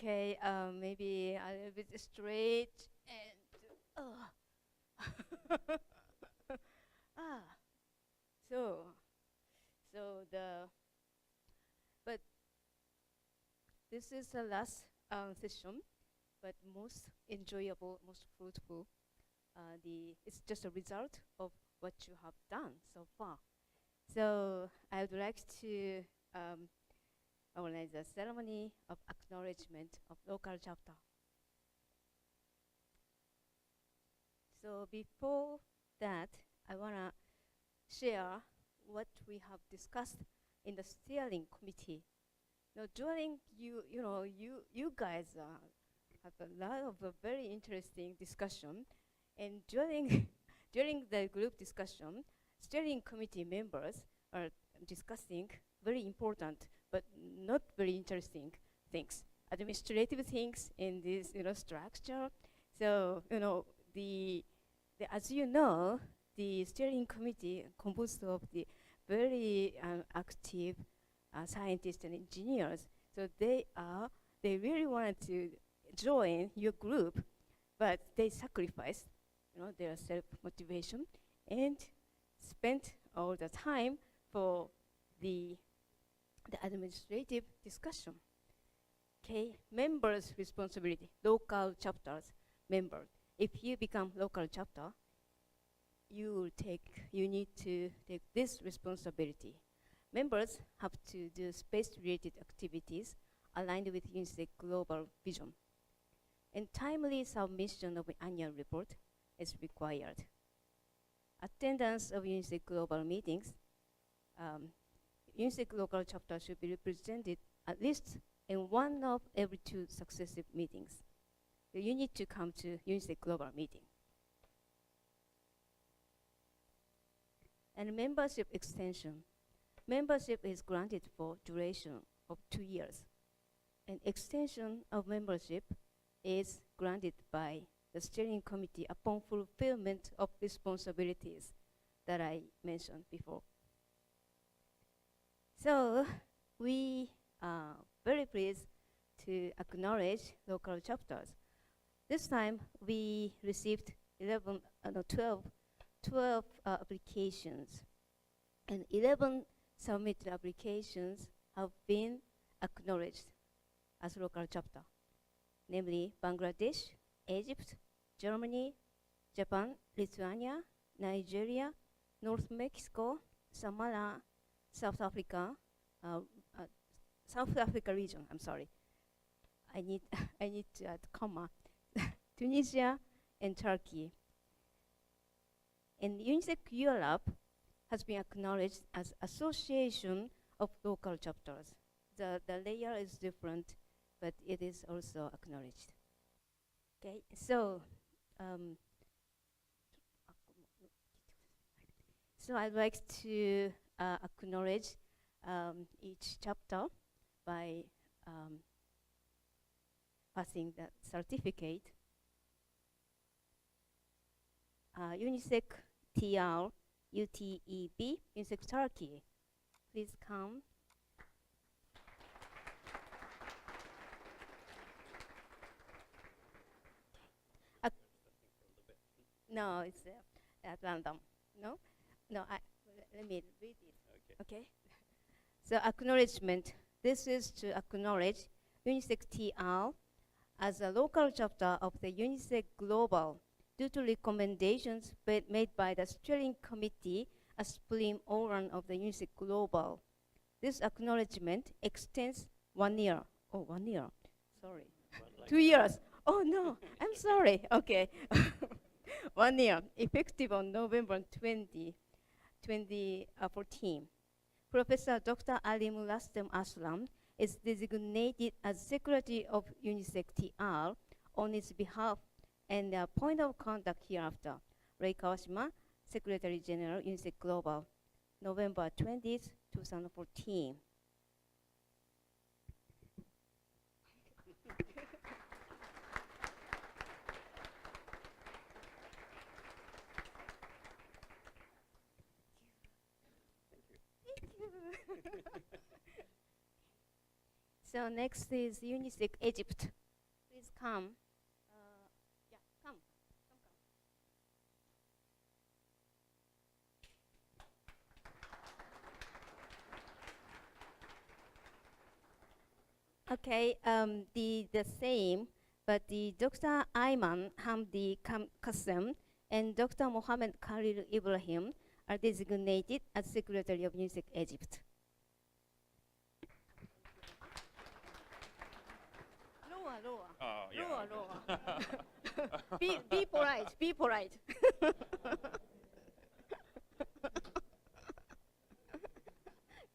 Okay, maybe a little bit straight and ah. So, so the but this is the last session, but most enjoyable, most fruitful. It's just a result of what you have done so far. So I would like to organize a ceremony of acknowledgement of local chapter. So before that, I wanna share what we have discussed in the steering committee. Now, during you guys have a lot of very interesting discussion, and during during the group discussion, steering committee members are discussing very important but not very interesting things, administrative things in this structure. So as you know, the steering committee composed of the very active scientists and engineers. So they really wanted to join your group, but they sacrificed, their self-motivation and spent all the time for the administrative discussion. Okay, members' responsibility, local chapters, members. If you become local chapter, you need to take this responsibility. Members have to do space-related activities aligned with UNICEF global vision. And timely submission of an annual report is required. Attendance of UNICEF global meetings, UNICEF local chapter should be represented at least in one of every 2 successive meetings. So you need to come to UNICEF global meeting. And membership extension. Membership is granted for duration of 2 years. And extension of membership is granted by the steering committee upon fulfillment of responsibilities that I mentioned before. So we are very pleased to acknowledge local chapters. This time we received 12 applications, and 11 submitted applications have been acknowledged as local chapter, namely Bangladesh, Egypt, Germany, Japan, Lithuania, Nigeria, North Mexico, Samoa, South Africa, South Africa region, I'm sorry. I need to add comma. Tunisia and Turkey. And UNICEF Europe has been acknowledged as association of local chapters. The layer is different, but it is also acknowledged. Okay, so I'd like to acknowledge each chapter by passing the certificate. UNICEF TR UTEB, UNICEF Turkey. Please come. No, it's at random. No, let me read it. Okay. So acknowledgement. This is to acknowledge UNICEF TR as a local chapter of the UNICEF Global due to recommendations made by the steering committee as Supreme Organ of the UNICEF Global. This acknowledgement extends 1 year. Oh, 1 year. Sorry. 2 years. Oh no, I'm sorry. Okay. 1 year, effective on November 20, 2014. Professor Dr. Ali Mulastem Aslam is designated as Secretary of UNICEF TR on its behalf, and the point of contact hereafter. Ray Kawashima, Secretary General, UNICEF Global, November 20th, 2014. So next is UNICEF Egypt. Please come. Yeah, come. Okay, the same, but the Dr. Ayman Hamdi Qassem and Dr. Mohammed Khalil Ibrahim are designated as Secretary of UNICEF Egypt. Lower. Yeah. Lower. Be polite, be polite.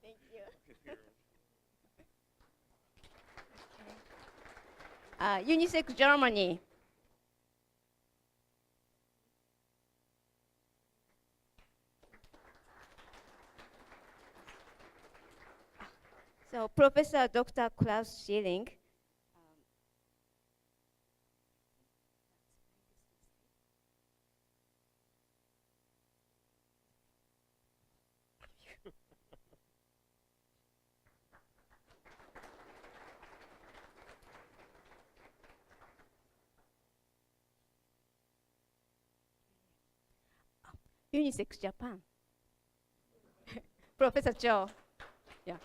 Thank you. UNICEF Germany. So Professor Dr. Klaus Schilling. UNICEF Japan. Professor Joe. Yeah.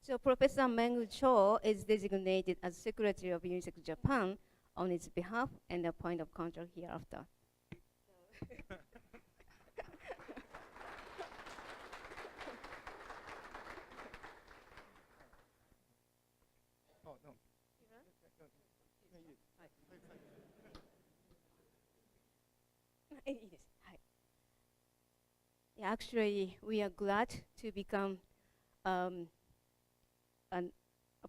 So Professor Mengu Cho is designated as Secretary of UNICEF Japan on its behalf and a point of contact hereafter. Oh, no. Yeah, actually, we are glad to become a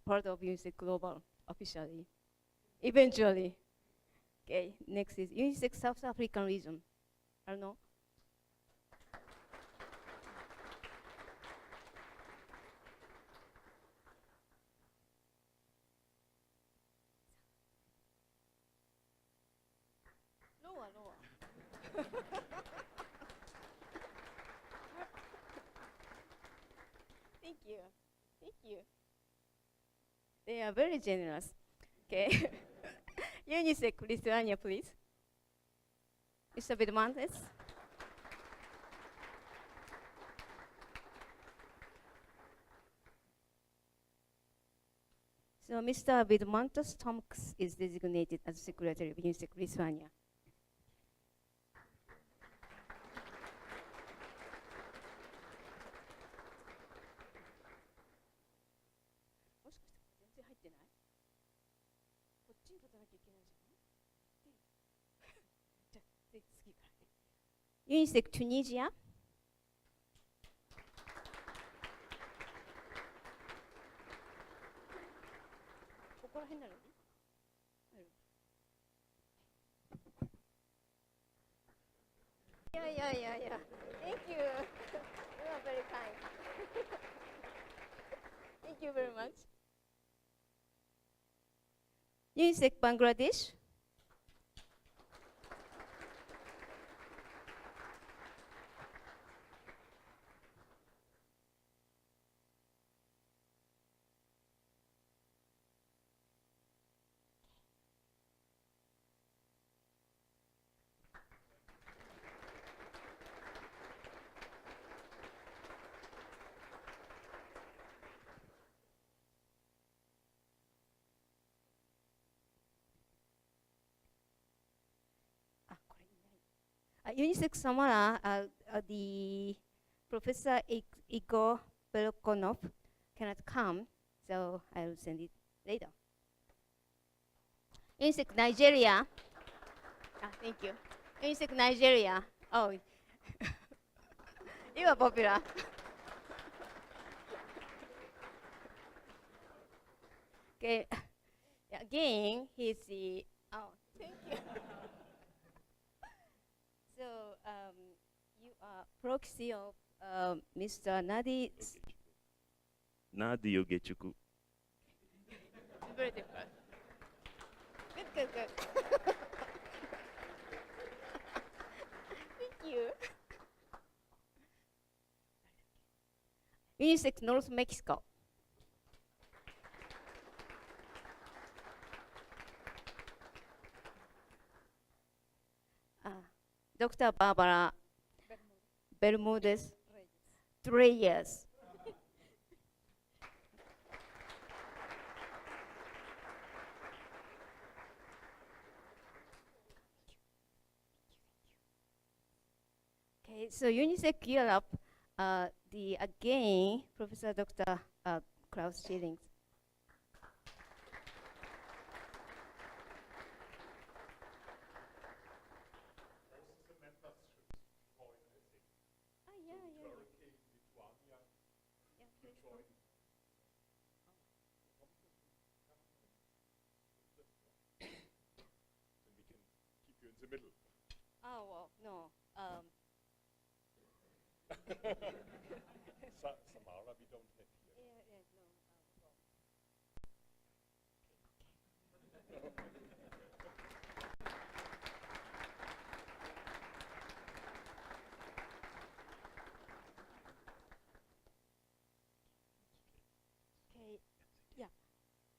part of UNICEF Global officially, eventually. Okay, next is UNICEF South African region. Arno? Lower. Thank you. They are very generous. Okay. UNICEF Lithuania, please. Mr. Vidmantes. So Mr. Vidmantas Tomks is designated as Secretary of UNICEF Lithuania. UNICEF Tunisia. Yeah. Thank you. You are very kind. Thank you very much. UNICEF Bangladesh. UNICEF Samara, the Professor Igor Belkonov cannot come, so I will send it later. UNICEF Nigeria. Thank you. UNICEF Nigeria. Oh, you are popular. Okay. Again, he's the. Oh, thank you. So you are proxy of Mr. Nadi. Nadi Yogechuku. Very different. Good. Thank you. UNICEF North Mexico. Dr. Barbara Bermudez Reyes. Okay, so UNICEF Europe, again, Professor Dr. Klaus Schillings. In the middle. Oh, well, no. Samara, we don't have here. Okay, yeah.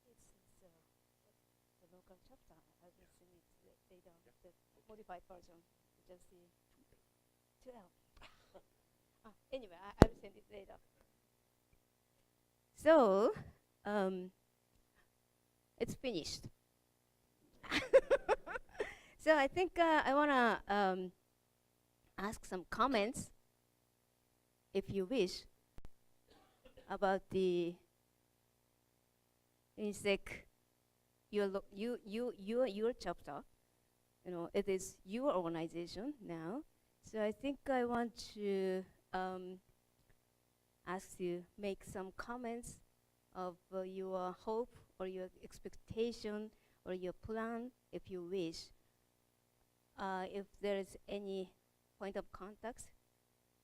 It's the local chapter. I will send it later, the modified version. Just the 12. Anyway, I will send it later. So, it's finished. So I think I want to ask some comments, if you wish, about the UNICEF, your chapter. You know, it is your organization now. So I think I want to ask you make some comments of your hope or your expectation or your plan, if you wish. If there is any point of contact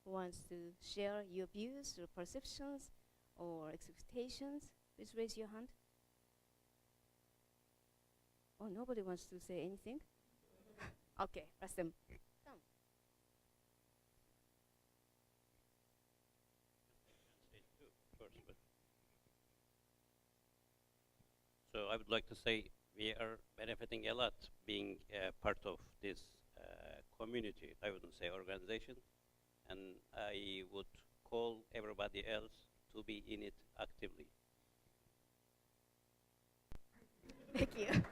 who wants to share your views or perceptions or expectations, please raise your hand. Oh, nobody wants to say anything? Okay, Rastem. Come. So I would like to say we are benefiting a lot being part of this community. I wouldn't say organization, and I would call everybody else to be in it actively. Thank you.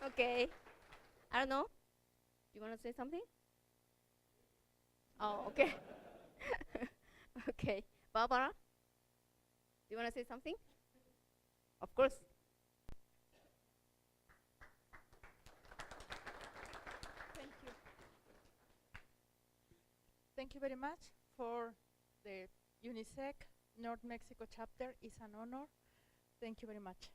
Okay. I don't know. You want to say something? Oh, okay. Okay. Barbara, do you want to say something? Of course. Thank you. Thank you very much for the UNICEF North Mexico chapter. It's an honor. Thank you very much.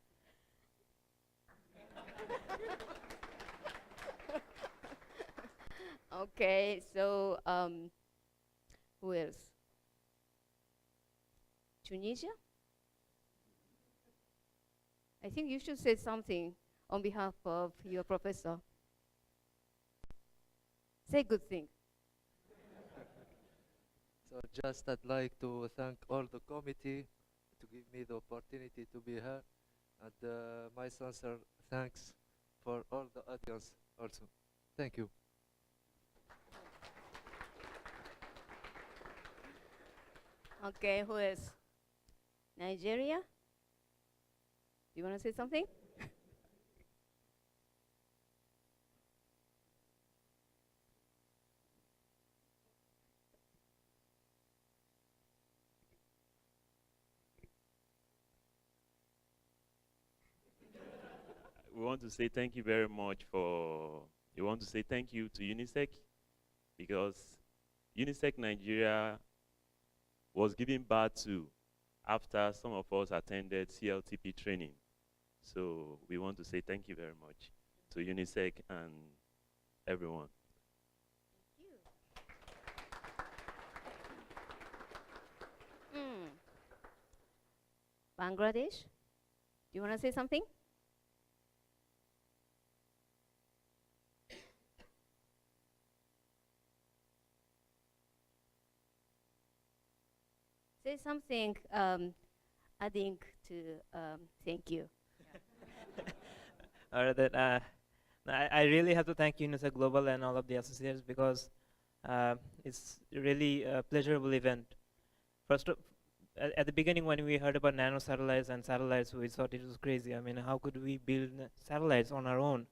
Okay, so who else? Tunisia? I think you should say something on behalf of your professor. Say good thing. So just I'd like to thank all the committee to give me the opportunity to be here, and my sincere thanks for all the audience also. Thank you. Okay, who else? Nigeria? Do you want to say something? We want to say thank you very much we want to say thank you to UNICEF, because UNICEF Nigeria was given birth to after some of us attended CLTP training. So we want to say thank you very much to UNICEF and everyone. Thank you. Bangladesh? Do you want to say something? say something adding to thank you. Or that I really have to thank UNICEF Global and all of the associates because it's really a pleasurable event. First, at the beginning when we heard about nano satellites and satellites, we thought it was crazy. I mean, how could we build satellites on our own?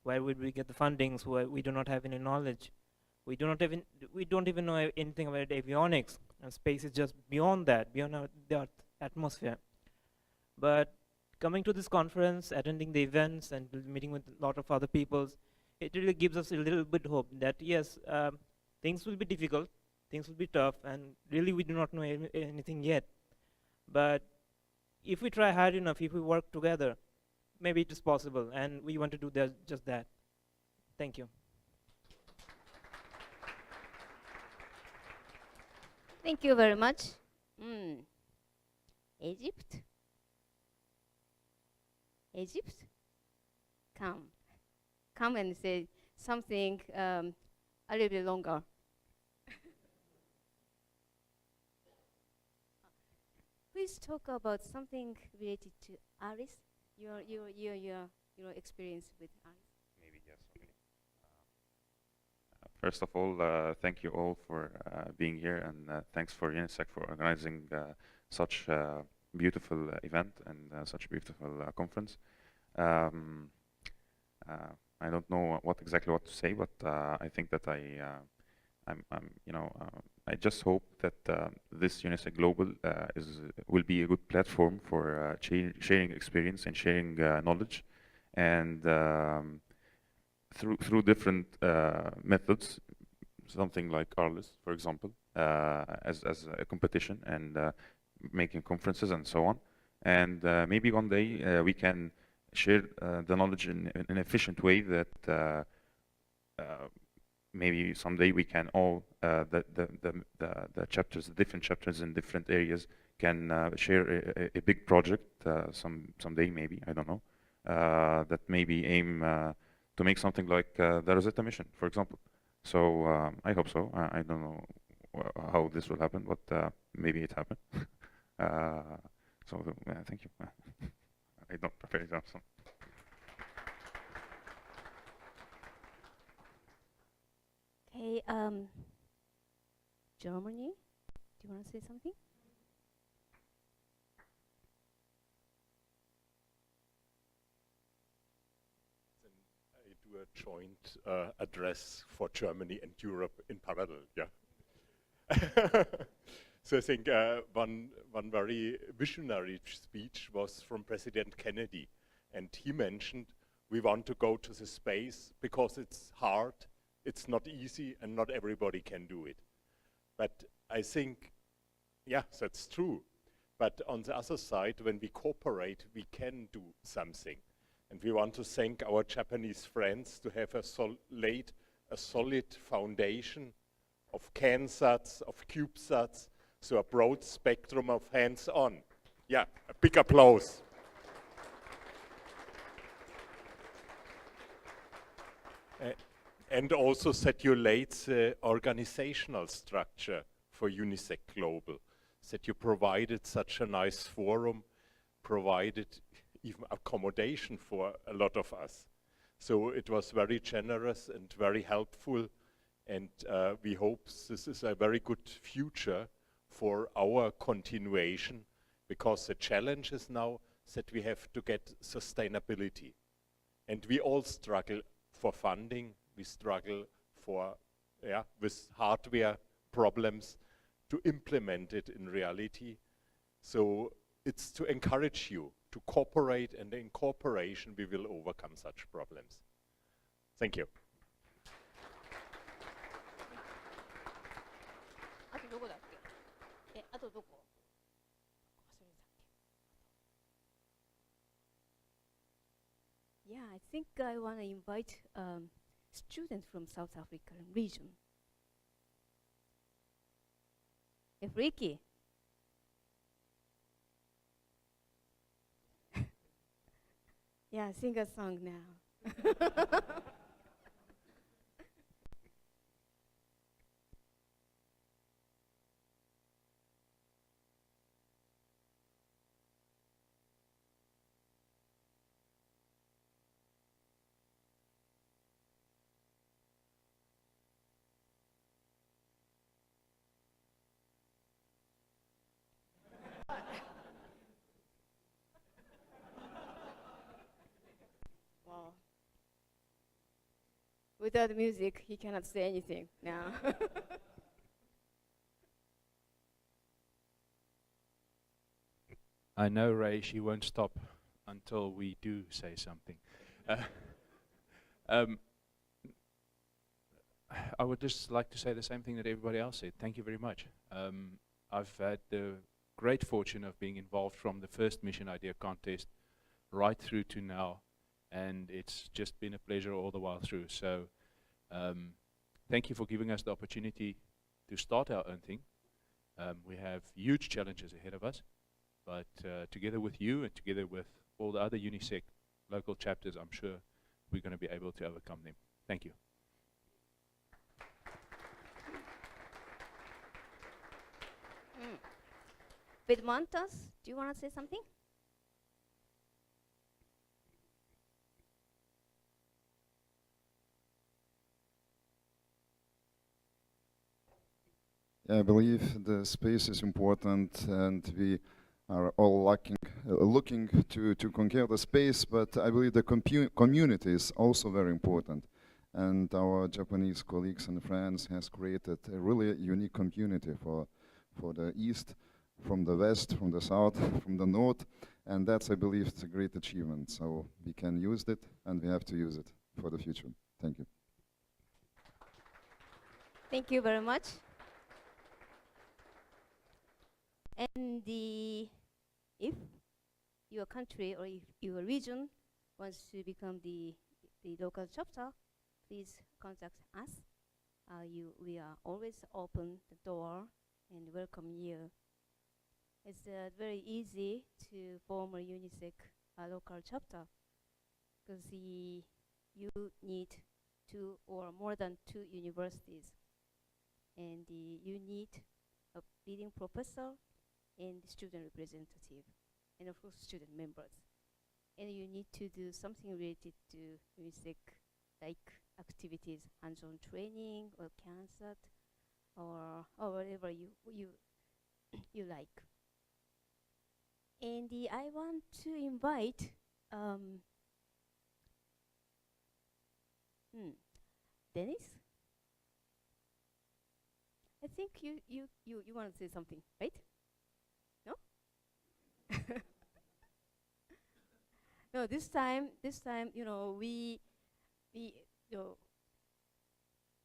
Where would we get the fundings? Where we do not have any knowledge. We don't even know anything about avionics, and space is just beyond that, beyond the Earth atmosphere. But coming to this conference, attending the events, and meeting with a lot of other peoples, it really gives us a little bit hope that yes, things will be difficult, things will be tough, and really we do not know anything yet. But if we try hard enough, if we work together, maybe it is possible, and we want to do just that. Thank you. Thank you very much. Egypt? Egypt? Come and say something a little bit longer. Please talk about something related to Alice, your experience with Alice. Maybe yes. Okay. First of all, thank you all for being here, and thanks for UNICEF for organizing such a beautiful event and such a beautiful conference. I don't know exactly what to say, but I think that I just hope that this UNICEF Global will be a good platform for sharing experience and sharing knowledge, and through different methods, something like Arlis, for example, as a competition, and making conferences and so on. And maybe one day we can share the knowledge in an efficient way that maybe someday we can all the chapters, the different chapters in different areas can share a big project someday, maybe, I don't know, that maybe aim to make something like the Rosetta mission, for example. So I hope so. I don't know how this will happen, but maybe it happened. So thank you. I don't prepare it also. Okay, Germany, do you want to say something? I do a joint address for Germany and Europe in parallel, yeah. So I think one very visionary speech was from President Kennedy, and he mentioned we want to go to the space because it's hard, it's not easy, and not everybody can do it. But I think, yeah, that's true. But on the other side, when we cooperate, we can do something. And we want to thank our Japanese friends to have laid a solid foundation of CANSATs, of CubeSats, so a broad spectrum of hands-on. Yeah, a big applause. And also that you laid the organizational structure for UNICEF Global, that you provided such a nice forum, provided even accommodation for a lot of us. So it was very generous and very helpful, and we hope this is a very good future for our continuation, because the challenge is now that we have to get sustainability. And we all struggle for funding, we struggle for, with hardware problems to implement it in reality. So it's to encourage you to cooperate, and in cooperation we will overcome such problems. Thank you. Yeah, I think I want to invite students from South African region. Ricky. Yeah, sing a song now. without music, he cannot say anything now. I know, Ray, she won't stop until we do say something. Um, I would just like to say the same thing that everybody else said. Thank you very much. I've had the great fortune of being involved from the first Mission Idea Contest right through to now, and it's just been a pleasure all the while through. So thank you for giving us the opportunity to start our own thing. We have huge challenges ahead of us, but together with you and together with all the other UNISEC local chapters, I'm sure we're going to be able to overcome them. Thank you. Vidmantas, do you want to say something? I believe the space is important, and we are all looking to conquer the space, but I believe the community is also very important. And our Japanese colleagues and friends has created a really unique community for the East, from the West, from the South, from the North, and that's, I believe, it's a great achievement. So we can use it, and we have to use it for the future. Thank you. Thank you very much. And if your country or if your region wants to become the local chapter, please contact us. We are always open the door and welcome you. It's very easy to form a UNISEC local chapter because you need 2 or more than 2 universities, and you need a leading professor and student representative, and of course student members. And you need to do something related to UNISEC, like activities, hands-on training or CANSAT, or whatever you like. And I want to invite Dennis. I think you want to say something, right? No? No, this time, we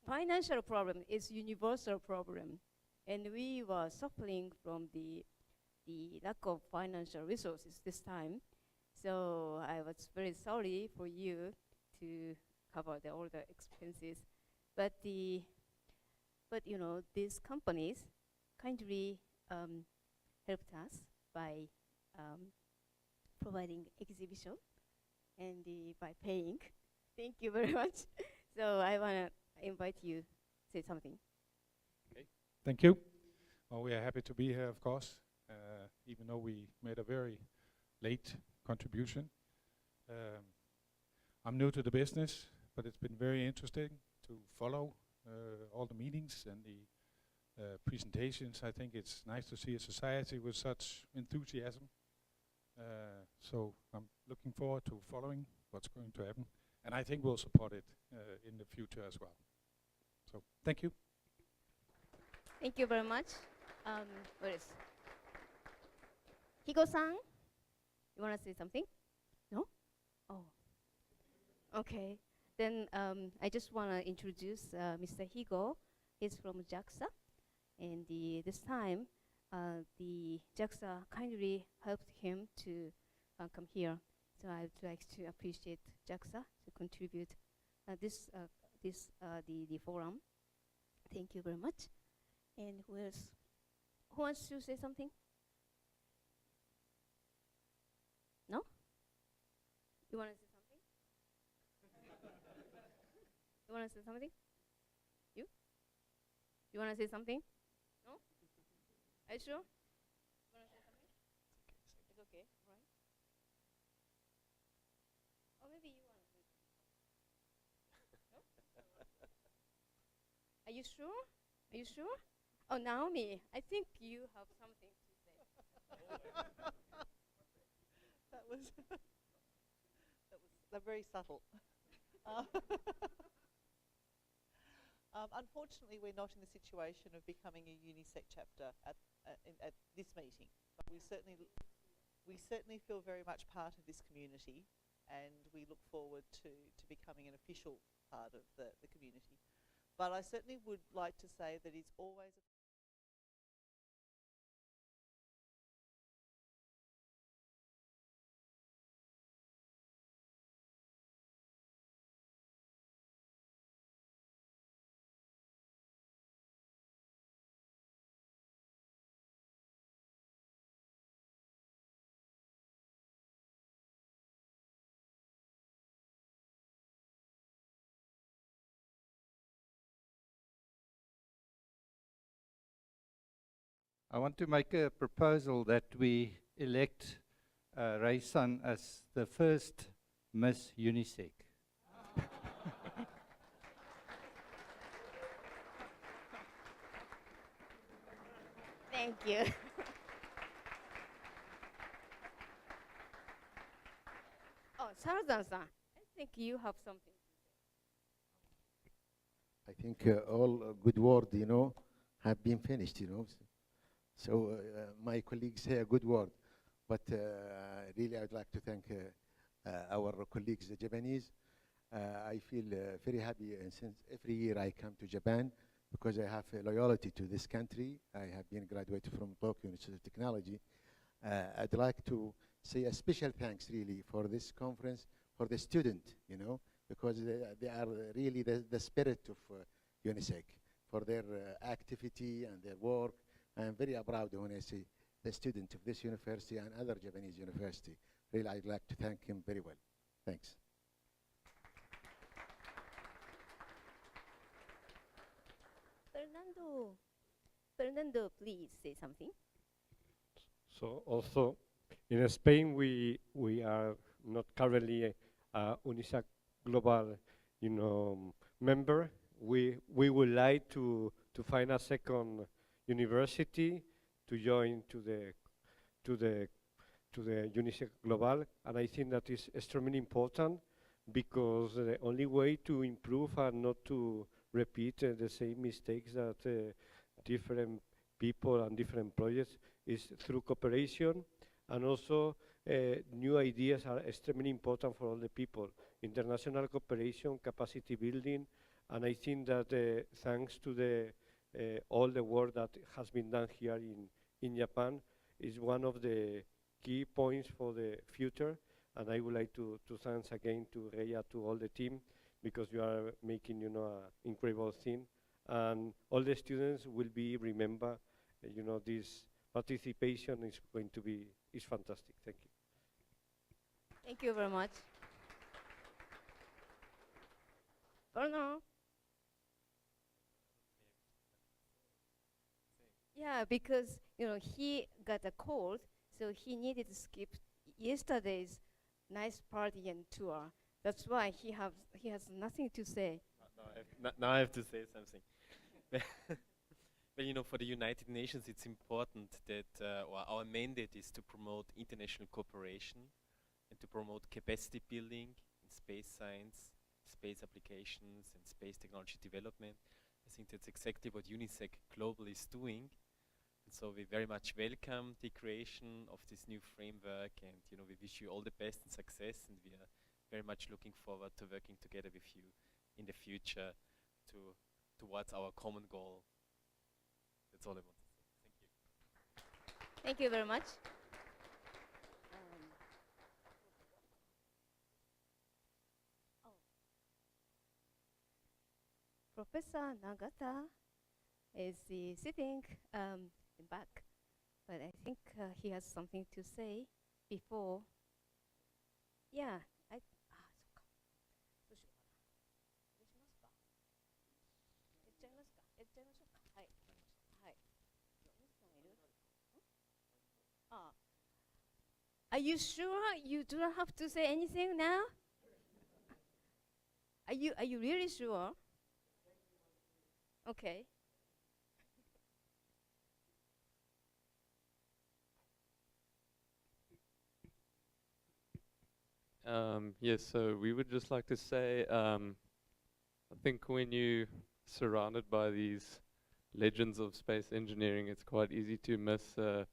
financial problem is universal problem, and we were suffering from the lack of financial resources this time. So I was very sorry for you to cover all the expenses, but these companies kindly helped us by providing exhibition and by paying. Thank you very much. So I want to invite you to say something. Okay. Thank you. Well, we are happy to be here, of course, even though we made a very late contribution. I'm new to the business, but it's been very interesting to follow all the meetings and the presentations. I think it's nice to see a society with such enthusiasm. So I'm looking forward to following what's going to happen, and I think we'll support it in the future as well. So thank you. Thank you very much. Where is Higo-san? You want to say something? No? Oh. Okay. Then I just want to introduce Mr. Higo. He's from JAXA, and this time the JAXA kindly helped him to come here. So I would like to appreciate JAXA to contribute the forum. Thank you very much. And who else? Who wants to say something? No? You want to say something? You want to say something? You? You want to say something? No? Are you sure? You want to say something? It's okay, right? Or maybe you want to say something. No? Are you sure? Are you sure? Oh, Naomi, I think you have something to say. That was very subtle. Unfortunately, we're not in the situation of becoming a UNISEC chapter at this meeting, but we certainly feel very much part of this community, and we look forward to becoming an official part of the community. But I certainly would like to say that it's always I want to make a proposal that we elect Ray Sun as the first Miss UNISEC. Thank you. Oh, Sarazan-san, I think you have something. I think all good word, have been finished, So my colleagues say a good word, but really I'd like to thank our colleagues, the Japanese. I feel very happy, and since every year I come to Japan because I have a loyalty to this country. I have been graduated from Tokyo Institute of Technology. I'd like to say a special thanks really for this conference, for the student, because they are really the spirit of UNISEC, for their activity and their work. I am very proud when I see the student of this university and other Japanese university. Really, I'd like to thank him very well. Thanks. Fernando, please say something. So also, in Spain, we are not currently a UNISEC global, member. We would like to find a second university to join to the UNISEC global, and I think that is extremely important because the only way to improve and not to repeat the same mistakes that different people and different projects is through cooperation, and also new ideas are extremely important for all the people. International cooperation, capacity building, and I think that thanks to the all the work that has been done here in Japan is one of the key points for the future. And I would like to thanks again to Reya, to all the team, because you are making an incredible thing, and all the students will be remember this participation is going to be fantastic. Thank you. Thank you very much. Bruno. Yeah, because he got a cold, so he needed to skip yesterday's nice party and tour. That's why he has nothing to say. Now I have to say something. But for the United Nations, it's important that our mandate is to promote international cooperation and to promote capacity building in space science, space applications, and space technology development. I think that's exactly what UNISEC Global is doing. And so we very much welcome the creation of this new framework, and we wish you all the best and success, and we are very much looking forward to working together with you in the future towards our common goal. That's all I want to say. Thank you. Thank you very much. Professor Nagata is sitting in back, but I think he has something to say before. Yeah, Are you sure you do not have to say anything now? Are you really sure? Okay. Yes, so we would just like to say, I think when you surrounded by these legends of space engineering, it's quite easy to miss the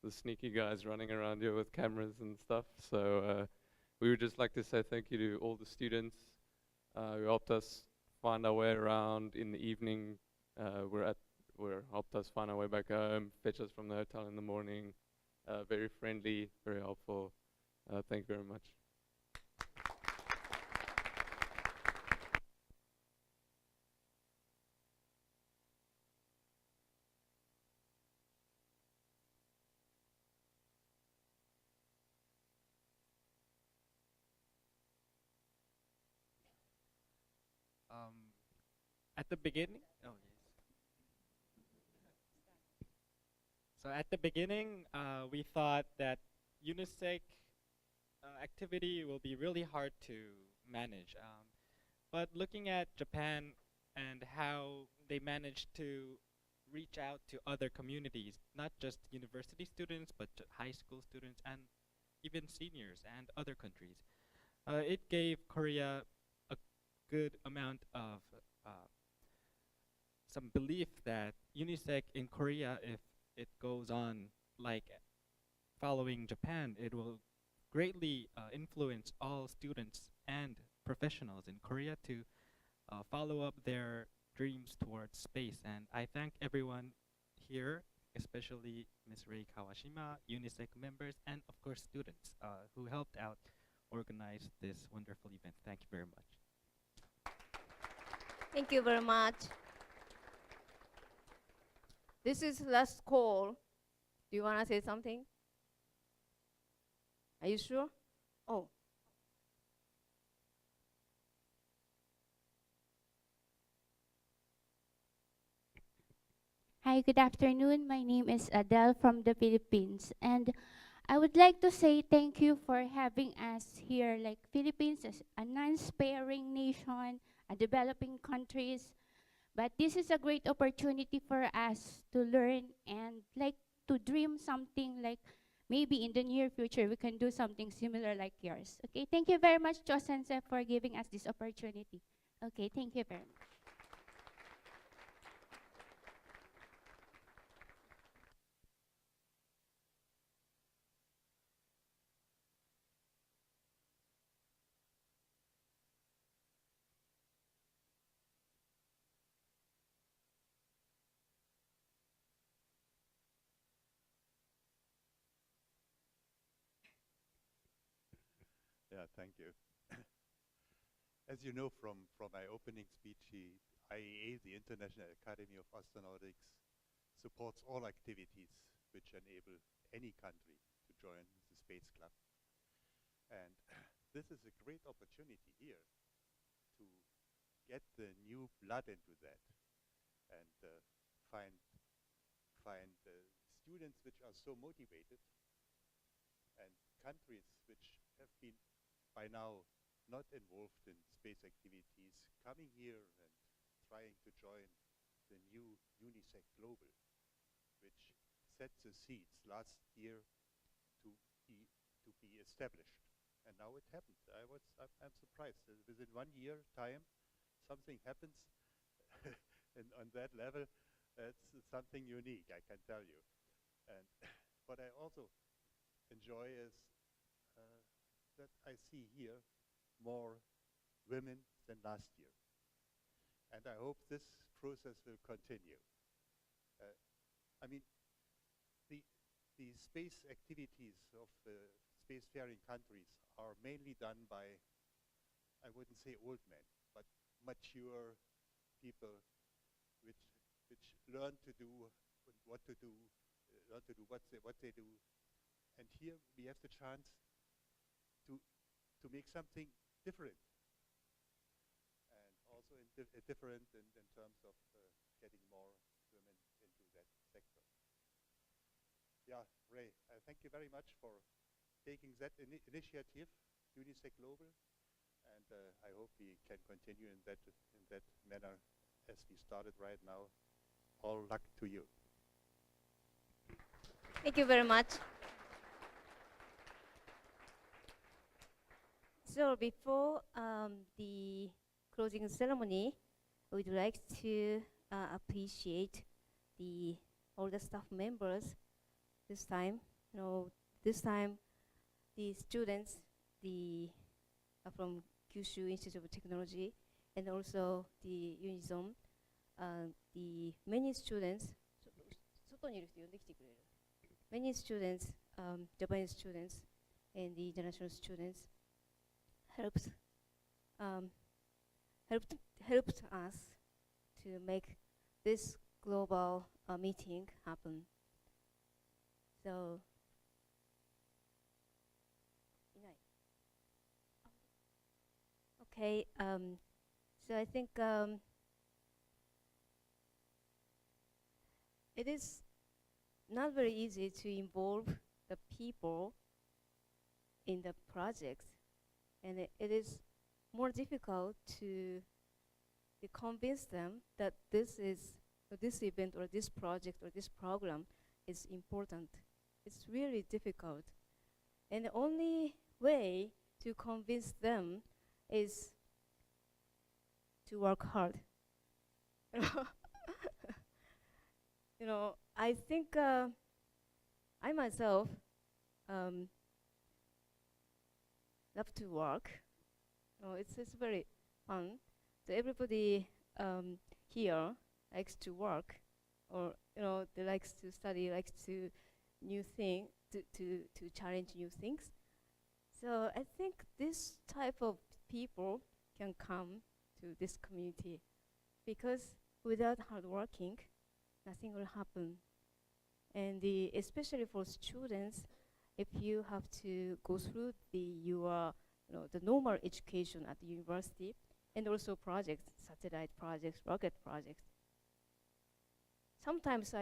sneaky guys running around here with cameras and stuff. So we would just like to say thank you to all the students who helped us find our way around in the evening. Helped us find our way back home, fetch us from the hotel in the morning. Very friendly, very helpful. Thank you very much. At the beginning, oh yes. So at the beginning, we thought that UNISEC activity will be really hard to manage. But looking at Japan and how they managed to reach out to other communities, not just university students, but high school students and even seniors and other countries, it gave Korea a good amount of some belief that UNISEC in Korea, if it goes on like following Japan, it will greatly influence all students and professionals in Korea to follow up their dreams towards space. And I thank everyone here, especially Ms. Rei Kawashima, UNISEC members, and of course students who helped out organize this wonderful event. Thank you very much. Thank you very much. This is last call. Do you want to say something? Are you sure? Oh. Hi, good afternoon. My name is Adele from the Philippines. And I would like to say thank you for having us here. Like Philippines is a non-sparing nation, a developing countries. But this is a great opportunity for us to learn and like to dream something like maybe in the near future we can do something similar like yours. Okay, thank you very much, Cho Sensei, for giving us this opportunity. Okay, thank you very much. Yeah, thank you. As you know from my opening speech, IAA, the International Academy of Astronautics, supports all activities which enable any country to join the Space Club. And this is a great opportunity here to get the new blood into that and find students which are so motivated and countries which have been by now not involved in space activities coming here and trying to join the new UNISEC Global, which set the seeds last year to be established. And now it happened. I'm surprised. Within 1 year time, something happens and on that level. It's something unique, I can tell you. And what I also enjoy is that I see here more women than last year. And I hope this process will continue. I mean, the space activities of spacefaring countries are mainly done by, I wouldn't say old men, but mature people which learn to do what to do, learn to do what they do. And here we have the chance to make something different, and also different in terms of getting more women into that sector. Yeah, Ray, thank you very much for taking that initiative, UNISEC Global, and I hope we can continue in that manner as we started right now. All luck to you. Thank you very much. So before the closing ceremony, we'd like to appreciate all the staff members this time. This time the students from Kyushu Institute of Technology and also the Unison, the many students, Japanese students and the international students helped us to make this global meeting happen. So, okay, so I think it is not very easy to involve the people in the projects, and it is more difficult to convince them that this event or this project or this program is important. It's really difficult, and the only way to convince them is to work hard. I think I myself love to work. It's very fun. So everybody here likes to work, or they likes to study, likes to to challenge new things. So I think this type of people can come to this community, because without hard working, nothing will happen. And especially for students, if you have to go through the normal education at the university, and also projects, satellite projects, rocket projects, sometimes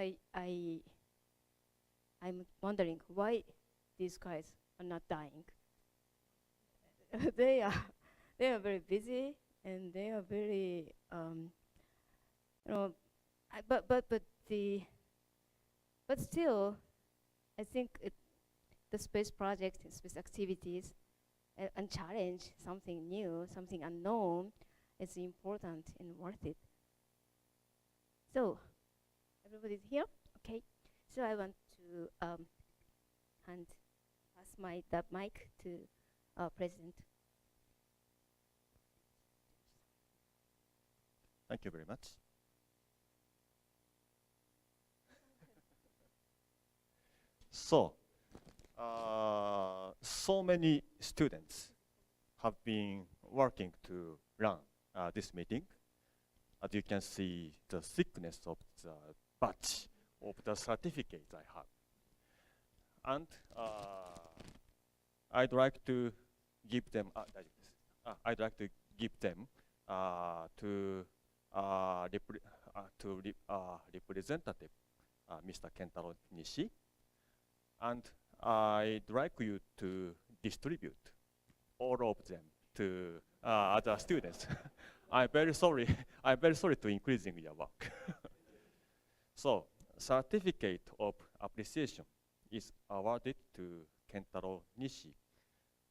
I'm wondering why these guys are not dying. they are very busy, and they are very but still, I think the space project, space activities, and challenge something new, something unknown, is important and worth it. So, everybody's here, okay? So I want to pass the mic to our president. Thank you very much. So many students have been working to run this meeting. As you can see, the thickness of the batch of the certificates I have. And I'd like to give them, to representative Mr. Kentaro Nishi, and I'd like you to distribute all of them to other students. I'm very sorry to increasing your work. So, certificate of appreciation is awarded to Kentaro Nishi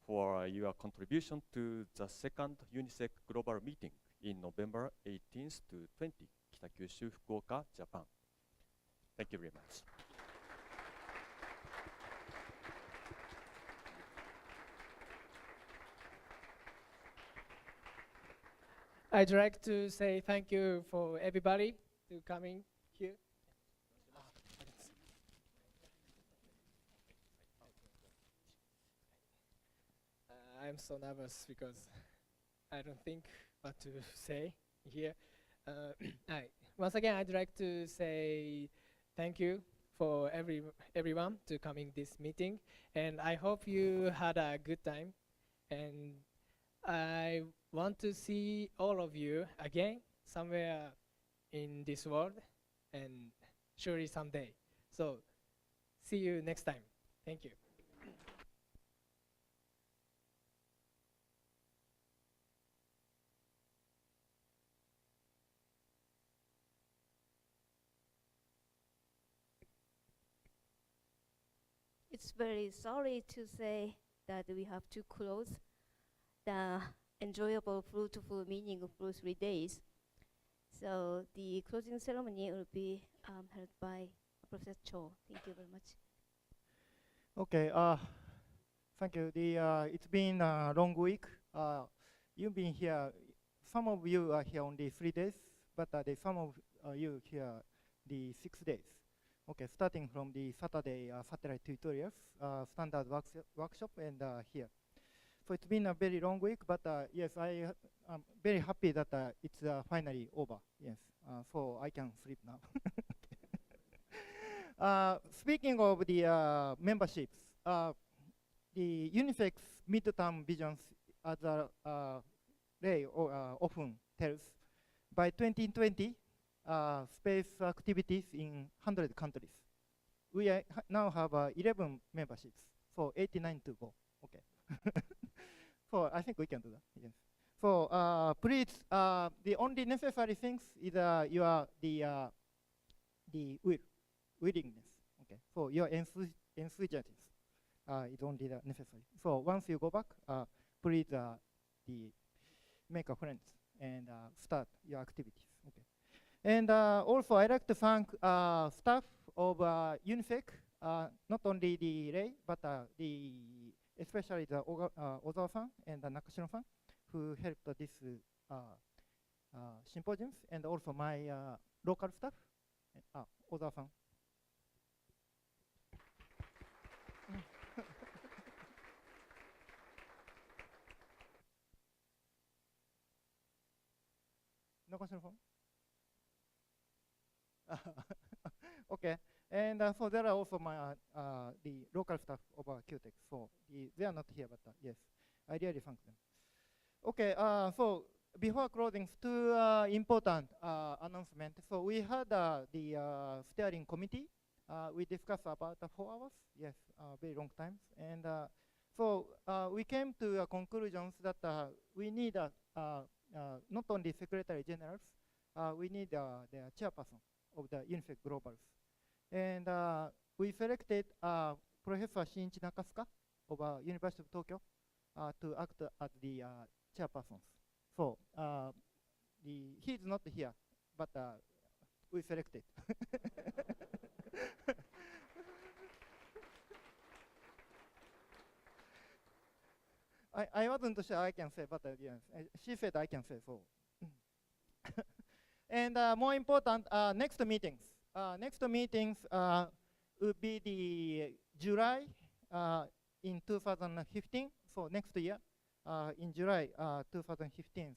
for your contribution to the second UNISEC Global Meeting in November 18th to 20, Kyushu, Fukuoka, Japan. Thank you very much. I'd like to say thank you for everybody to coming here. I'm so nervous because I don't think what to say here. Once again, I'd like to say thank you for everyone to coming this meeting, and I hope you had a good time. And I want to see all of you again somewhere in this world, and surely someday. So see you next time. Thank you. It's very sorry to say that we have to close the enjoyable, fruitful, meaningful 3 days. So the closing ceremony will be held by Professor Cho. Thank you very much. Okay. Thank you. It's been a long week. You've been here. Some of you are here only 3 days, but some of you here the 6 days. Okay, starting from the Saturday satellite tutorials, standard workshop, and here. So it's been a very long week, but yes, I'm very happy that it's finally over. Yes, so I can sleep now. Speaking of the memberships, the UNISEC's midterm visions, as Ray often tells, by 2020, space activities in 100 countries. We now have 11 memberships, so 89 to go. Okay. So I think we can do that. Yes. So please, the only necessary things is the willingness. Okay. So your enthusiasm is only necessary. So once you go back, please make a friends and start your activities. Okay. And also, I'd like to thank staff of UNISEC, not only the Ray, but especially the Ozawa-san and Nakashiro-san, who helped this symposiums, and also my local staff, Ozawa-san. Nakashiro-san? Okay, and so there are also my the local staff of QTech. So they are not here, but yes, I really thank them. Okay, so before closing, two important announcements. So we had the steering committee. We discussed about 4 hours. Yes, very long times. And so we came to conclusions that we need not only secretary generals, we need the chairperson of the UNISEC Globals. And we selected Professor Shinichi Nakasuka of University of Tokyo to act as the chairpersons. So he's not here, but we selected. I wasn't sure I can say, but yes, she said I can say so. And more important, next meetings. Next meetings will be the July in 2015, so next year in July 2015.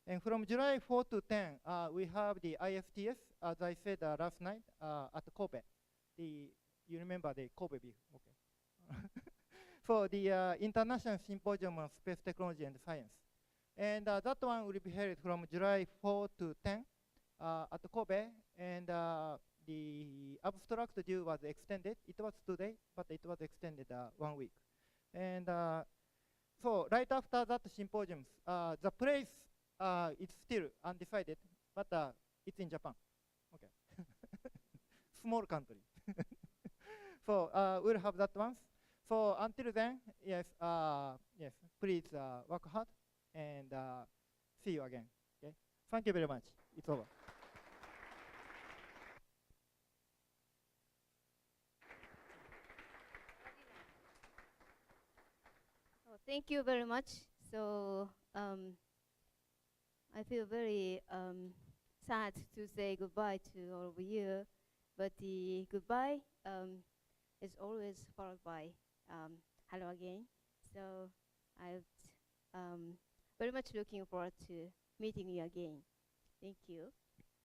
And from July 4 to 10, we have the IFTS, as I said last night, at Kobe. You remember the Kobe view, okay. For the International Symposium on Space Technology and Science. And that one will be held from July 4 to 10 at Kobe, and the abstract due was extended. It was today, but it was extended 1 week. And so right after that symposium, the place is still undecided, but it's in Japan. Okay. Small country. So we'll have that one. So until then, yes, yes, please work hard and see you again. Okay. Thank you very much. It's over. Oh, thank you very much. So I feel very sad to say goodbye to all of you, but the goodbye is always followed by hello again. So I'm very much looking forward to meeting you again. Thank you.